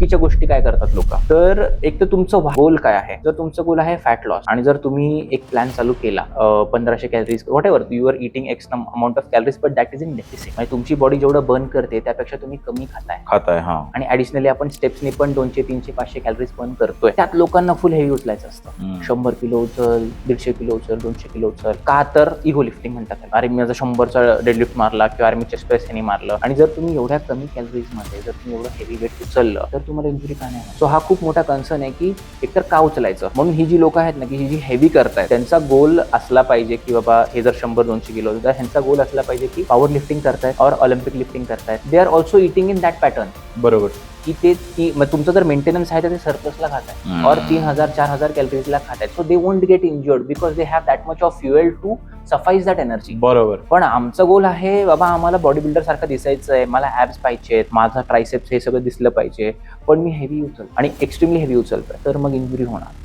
चुकीच्या गोष्टी काय करतात लोक, तर एक तर तुमचं गोल काय आहे. जर तुमचं गोल आहे फॅट लॉस आणि जर तुम्ही एक प्लॅन चालू केला 1500 calories whatever you are eating x amount of calories but that is in deficit, म्हणजे तुमची बॉडी जेवढं बर्न करते त्यापेक्षा तुम्ही कमी खाताय हा. आणि ऍडिशनली आपण स्टेप्सनी पण 200 300 500 कॅलरीज बर्न करतोय. त्यात लोकांना फुल हेवी उचलायचं असतं. 100 किलो उचल, 150 किलो उचल, 200 किलो उचल. का तर इगो लिफ्टिंग म्हणतात. अरे मी माझा 100चा डेडलिफ्ट मारला किंवा अरे मी चेस्ट प्रेस ह्याने मारलं. आणि जर तुम्ही एवढ्या कमी कॅलरीज मध्ये जर तुम्ही एवढं हेवी वेट उचललं तर तुम्हाला इंजुरी का नाही. सो हा खूप मोठा कन्सर्न आहे की एकतर का उचलायचं. म्हणून ही जी लोक आहेत ना की ही जी हेवी करतायत त्यांचा गोल असला पाहिजे की बाबा हे जर 100-200 किलो तर ह्यांचा गोल असला पाहिजे की पॉवर लिफ्टिंग करतायत और ऑलिम्पिक लिफ्टिंग करतायत. They are also eating in that pattern. बरोबर. की मग तुमचं जर मेंटेनन्स आहे तर ते सरप्लसला खाताय और 3000-4000 कॅलरीजला खातायत. So they won't get injured because they have that much of fuel to suffice that energy. बरोबर. पण आमचा गोल आहे बाबा आम्हाला बॉडी बिल्डर सारखं दिसायचंय, मला ऍब्स पाहिजेत, माझा ट्रायसेप्स हे सगळं दिसलं पाहिजे, पण मी हेवी उचल आणि एक्स्ट्रीमली हेवी उचलतोय तर मग इंजुरी होणार.